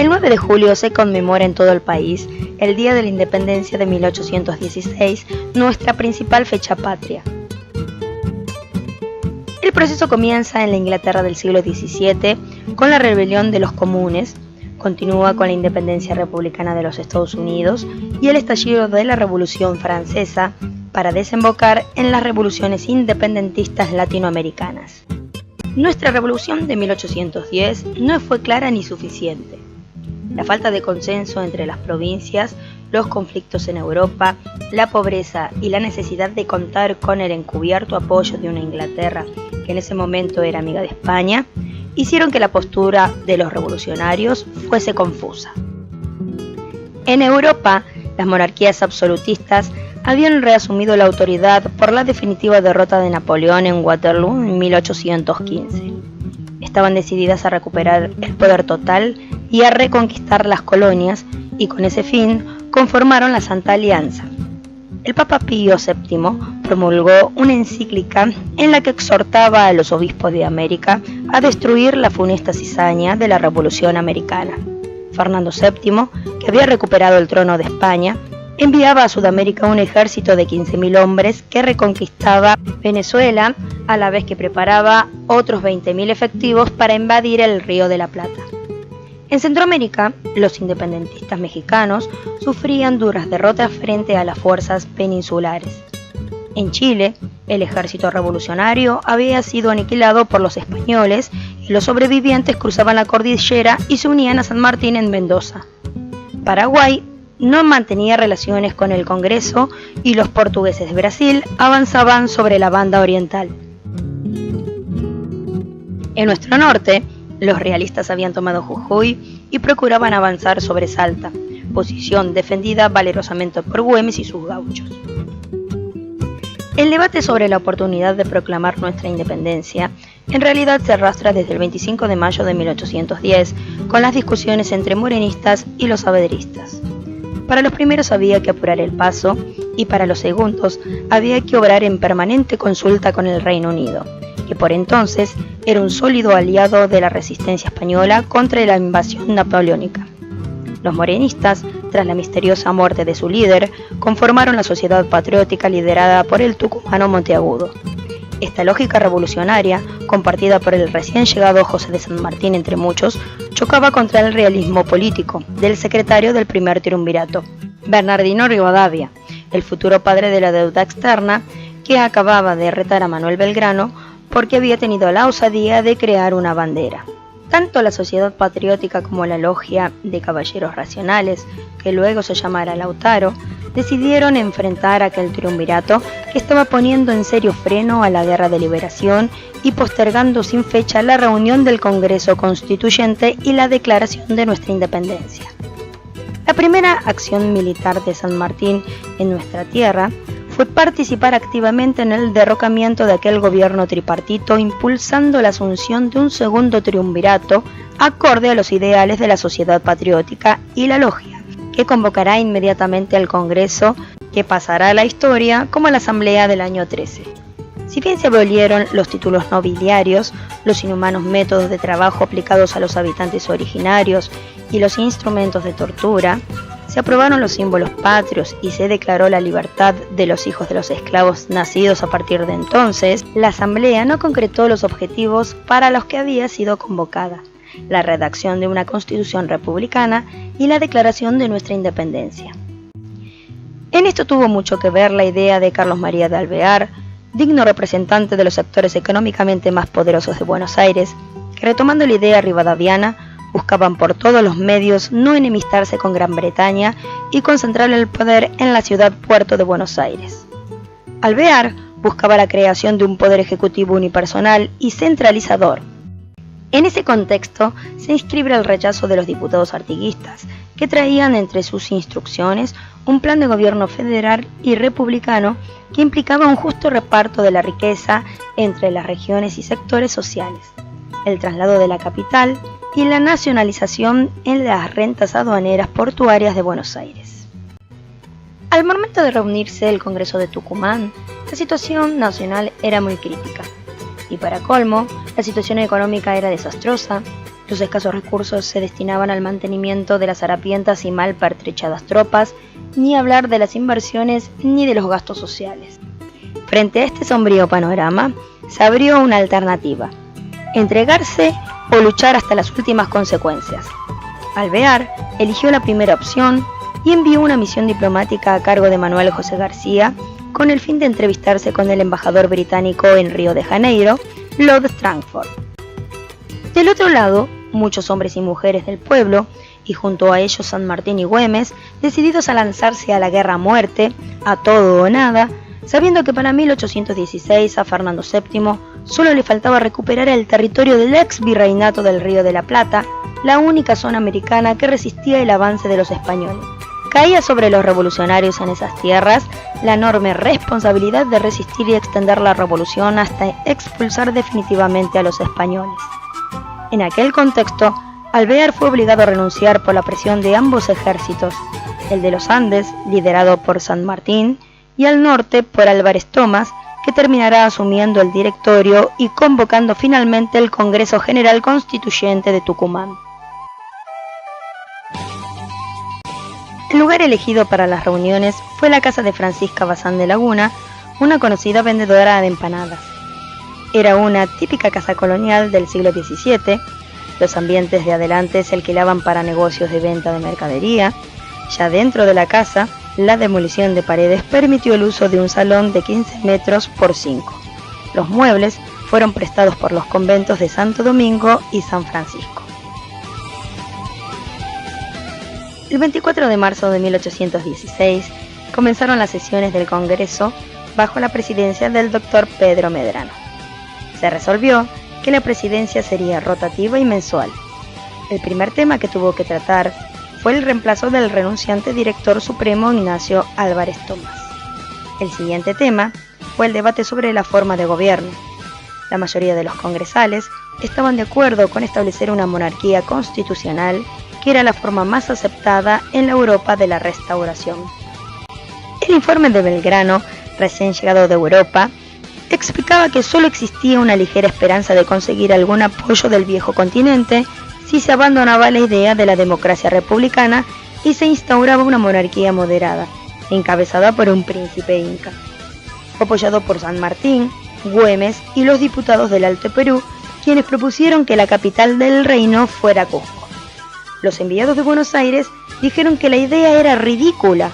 El 9 de julio se conmemora en todo el país el Día de la Independencia de 1816, nuestra principal fecha patria. El proceso comienza en la Inglaterra del siglo XVII con la rebelión de los comunes, continúa con la independencia republicana de los Estados Unidos y el estallido de la Revolución Francesa para desembocar en las revoluciones independentistas latinoamericanas. Nuestra revolución de 1810 no fue clara ni suficiente. La falta de consenso entre las provincias, los conflictos en Europa, la pobreza y la necesidad de contar con el encubierto apoyo de una Inglaterra que en ese momento era amiga de España, hicieron que la postura de los revolucionarios fuese confusa. En Europa, las monarquías absolutistas habían reasumido la autoridad por la definitiva derrota de Napoleón en Waterloo en 1815. Estaban decididas a recuperar el poder total y a reconquistar las colonias, y con ese fin conformaron la Santa Alianza. El Papa Pío VII promulgó una encíclica en la que exhortaba a los obispos de América a destruir la funesta cizaña de la Revolución Americana. Fernando VII, que había recuperado el trono de España, enviaba a Sudamérica un ejército de 15.000 hombres que reconquistaba Venezuela, a la vez que preparaba otros 20.000 efectivos para invadir el Río de la Plata. En Centroamérica, los independentistas mexicanos sufrían duras derrotas frente a las fuerzas peninsulares. En Chile, el ejército revolucionario había sido aniquilado por los españoles y los sobrevivientes cruzaban la cordillera y se unían a San Martín en Mendoza. Paraguay no mantenía relaciones con el Congreso y los portugueses de Brasil avanzaban sobre la banda oriental. En nuestro norte, los realistas habían tomado Jujuy y procuraban avanzar sobre Salta, posición defendida valerosamente por Güemes y sus gauchos. El debate sobre la oportunidad de proclamar nuestra independencia en realidad se arrastra desde el 25 de mayo de 1810, con las discusiones entre morenistas y los saavedristas. Para los primeros había que apurar el paso y para los segundos había que obrar en permanente consulta con el Reino Unido, que por entonces era un sólido aliado de la resistencia española contra la invasión napoleónica. Los morenistas, tras la misteriosa muerte de su líder, conformaron la Sociedad Patriótica liderada por el tucumano Monteagudo. Esta lógica revolucionaria, compartida por el recién llegado José de San Martín entre muchos, chocaba contra el realismo político del secretario del primer triunvirato, Bernardino Rivadavia, el futuro padre de la deuda externa, que acababa de retar a Manuel Belgrano porque había tenido la osadía de crear una bandera. Tanto la Sociedad Patriótica como la Logia de Caballeros Racionales, que luego se llamara Lautaro, decidieron enfrentar aquel triunvirato que estaba poniendo en serio freno a la Guerra de Liberación y postergando sin fecha la reunión del Congreso Constituyente y la declaración de nuestra independencia. La primera acción militar de San Martín en nuestra tierra fue participar activamente en el derrocamiento de aquel gobierno tripartito, impulsando la asunción de un segundo triunvirato acorde a los ideales de la Sociedad Patriótica y la Logia, que convocará inmediatamente al Congreso, que pasará a la historia como la Asamblea del año 13. Si bien se abolieron los títulos nobiliarios, los inhumanos métodos de trabajo aplicados a los habitantes originarios y los instrumentos de tortura, se aprobaron los símbolos patrios y se declaró la libertad de los hijos de los esclavos nacidos a partir de entonces, la Asamblea no concretó los objetivos para los que había sido convocada: la redacción de una constitución republicana y la declaración de nuestra independencia. En esto tuvo mucho que ver la idea de Carlos María de Alvear, digno representante de los sectores económicamente más poderosos de Buenos Aires, que, retomando la idea rivadaviana, buscaban por todos los medios no enemistarse con Gran Bretaña y concentrar el poder en la ciudad-puerto de Buenos Aires. Alvear buscaba la creación de un poder ejecutivo unipersonal y centralizador. En ese contexto se inscribe el rechazo de los diputados artiguistas, que traían entre sus instrucciones un plan de gobierno federal y republicano que implicaba un justo reparto de la riqueza entre las regiones y sectores sociales, el traslado de la capital y la nacionalización en las rentas aduaneras portuarias de Buenos Aires. Al momento de reunirse el Congreso de Tucumán, la situación nacional era muy crítica. Y para colmo, la situación económica era desastrosa. Los escasos recursos se destinaban al mantenimiento de las harapientas y mal pertrechadas tropas, ni hablar de las inversiones ni de los gastos sociales. Frente a este sombrío panorama, se abrió una alternativa: entregarse o luchar hasta las últimas consecuencias. Alvear eligió la primera opción y envió una misión diplomática a cargo de Manuel José García con el fin de entrevistarse con el embajador británico en Río de Janeiro, Lord Strangford. Del otro lado, muchos hombres y mujeres del pueblo, y junto a ellos San Martín y Güemes, decididos a lanzarse a la guerra a muerte, a todo o nada, sabiendo que para 1816 a Fernando VII solo le faltaba recuperar el territorio del ex virreinato del Río de la Plata, la única zona americana que resistía el avance de los españoles. Caía sobre los revolucionarios en esas tierras la enorme responsabilidad de resistir y extender la revolución hasta expulsar definitivamente a los españoles. En aquel contexto, Alvear fue obligado a renunciar por la presión de ambos ejércitos, el de los Andes, liderado por San Martín, y al norte por Álvarez Tomás, que terminará asumiendo el directorio y convocando finalmente el Congreso General Constituyente de Tucumán. El lugar elegido para las reuniones fue la casa de Francisca Bazán de Laguna, una conocida vendedora de empanadas. Era una típica casa colonial del siglo XVII. Los ambientes de adelante se alquilaban para negocios de venta de mercadería. Ya dentro de la casa, la demolición de paredes permitió el uso de un salón de 15 metros por 5. Los muebles fueron prestados por los conventos de Santo Domingo y San Francisco. El 24 de marzo de 1816 comenzaron las sesiones del Congreso bajo la presidencia del doctor Pedro Medrano. Se resolvió que la presidencia sería rotativa y mensual. El primer tema que tuvo que tratar fue el reemplazo del renunciante director supremo Ignacio Álvarez Tomás. El siguiente tema fue el debate sobre la forma de gobierno. La mayoría de los congresales estaban de acuerdo con establecer una monarquía constitucional, que era la forma más aceptada en la Europa de la Restauración. El informe de Belgrano, recién llegado de Europa, explicaba que solo existía una ligera esperanza de conseguir algún apoyo del viejo continente si se abandonaba la idea de la democracia republicana y se instauraba una monarquía moderada, encabezada por un príncipe inca. Apoyado por San Martín, Güemes y los diputados del Alto Perú, quienes propusieron que la capital del reino fuera Cusco. Los enviados de Buenos Aires dijeron que la idea era ridícula,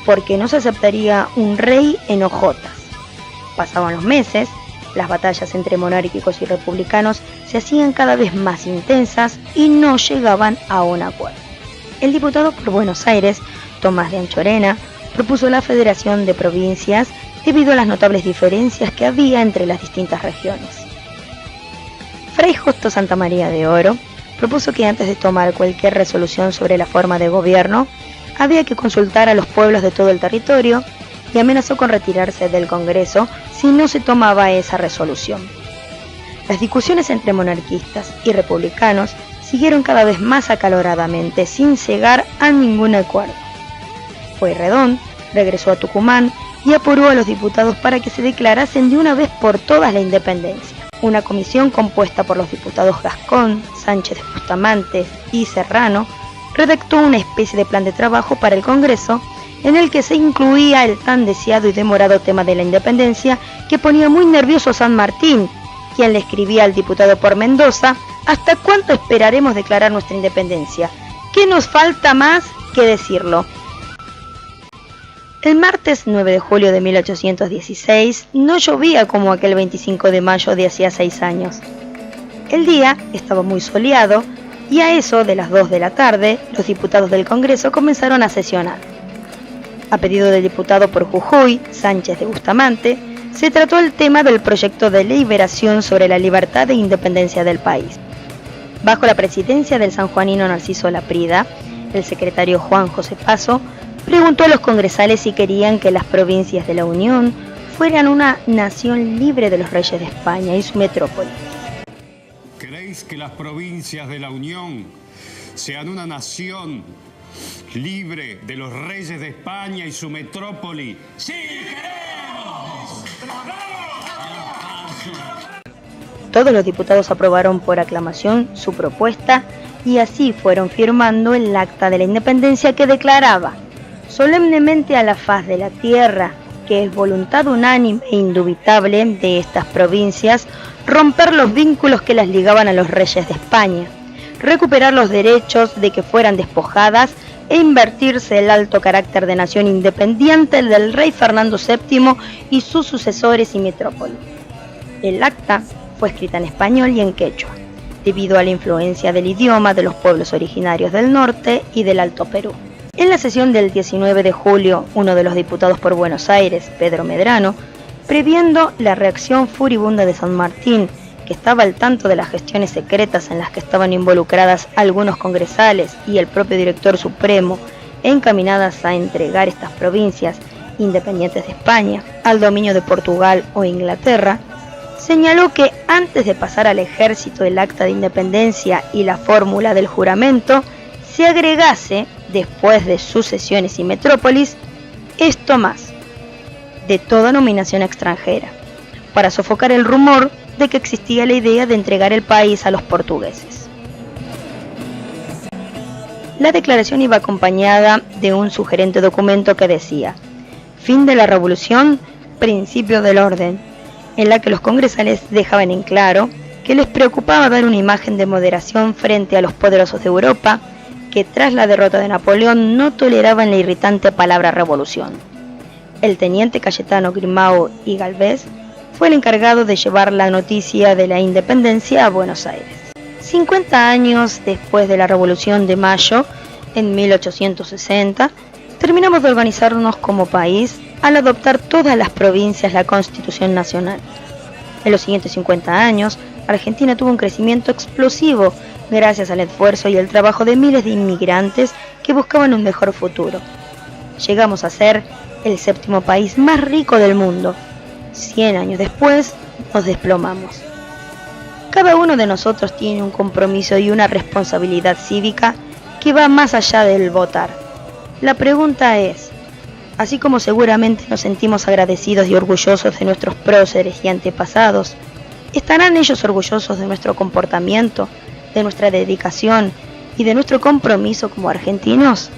porque no se aceptaría un rey en hojotas. Pasaban los meses, las batallas entre monárquicos y republicanos se hacían cada vez más intensas y no llegaban a un acuerdo. El diputado por Buenos Aires, Tomás de Anchorena, propuso la federación de provincias debido a las notables diferencias que había entre las distintas regiones. Fray Justo Santamaría de Oro propuso que antes de tomar cualquier resolución sobre la forma de gobierno, había que consultar a los pueblos de todo el territorio y amenazó con retirarse del Congreso si no se tomaba esa resolución. Las discusiones entre monarquistas y republicanos siguieron cada vez más acaloradamente sin llegar a ningún acuerdo. Pueyrredón regresó a Tucumán y apuró a los diputados para que se declarasen de una vez por todas la independencia. Una comisión compuesta por los diputados Gascón, Sánchez de Bustamante y Serrano redactó una especie de plan de trabajo para el Congreso en el que se incluía el tan deseado y demorado tema de la independencia, que ponía muy nervioso a San Martín, quien le escribía al diputado por Mendoza: ¿hasta cuánto esperaremos declarar nuestra independencia? ¿Qué nos falta más que decirlo? El martes 9 de julio de 1816 no llovía como aquel 25 de mayo de hacía 6 años. El día estaba muy soleado y a eso de las 2 de la tarde los diputados del Congreso comenzaron a sesionar. A pedido del diputado por Jujuy, Sánchez de Bustamante, se trató el tema del proyecto de liberación sobre la libertad e independencia del país. Bajo la presidencia del sanjuanino Narciso Laprida, el secretario Juan José Paso preguntó a los congresales si querían que las provincias de la Unión fueran una nación libre de los reyes de España y su metrópoli. ¿Queréis que las provincias de la Unión sean una nación libre de los reyes de España y su metrópoli? ¡Sí, queremos! Todos los diputados aprobaron por aclamación su propuesta y así fueron firmando el Acta de la Independencia, que declaraba solemnemente a la faz de la tierra que es voluntad unánime e indubitable de estas provincias romper los vínculos que las ligaban a los reyes de España, recuperar los derechos de que fueran despojadas e invertirse el alto carácter de nación independiente del rey Fernando VII y sus sucesores y metrópoli. El acta fue escrita en español y en quechua, debido a la influencia del idioma de los pueblos originarios del norte y del Alto Perú. En la sesión del 19 de julio, uno de los diputados por Buenos Aires, Pedro Medrano, previendo la reacción furibunda de San Martín, que estaba al tanto de las gestiones secretas en las que estaban involucradas algunos congresales y el propio director supremo, encaminadas a entregar estas provincias independientes de España al dominio de Portugal o Inglaterra, señaló que antes de pasar al ejército el acta de independencia y la fórmula del juramento, se agregase, después de sucesiones y metrópolis, esto más, de toda nominación extranjera, para sofocar el rumor de que existía la idea de entregar el país a los portugueses. La declaración iba acompañada de un sugerente documento que decía: fin de la revolución, principio del orden, en la que los congresales dejaban en claro que les preocupaba dar una imagen de moderación frente a los poderosos de Europa, que tras la derrota de Napoleón no toleraban la irritante palabra revolución. El teniente Cayetano Grimao y Galvez fue el encargado de llevar la noticia de la independencia a Buenos Aires. 50 años después de la Revolución de Mayo, en 1860, terminamos de organizarnos como país al adoptar todas las provincias la Constitución Nacional. En los siguientes 50 años, Argentina tuvo un crecimiento explosivo gracias al esfuerzo y el trabajo de miles de inmigrantes que buscaban un mejor futuro. Llegamos a ser el 7º país más rico del mundo. 100 años después, nos desplomamos. Cada uno de nosotros tiene un compromiso y una responsabilidad cívica que va más allá del votar. La pregunta es, así como seguramente nos sentimos agradecidos y orgullosos de nuestros próceres y antepasados, ¿estarán ellos orgullosos de nuestro comportamiento, de nuestra dedicación y de nuestro compromiso como argentinos?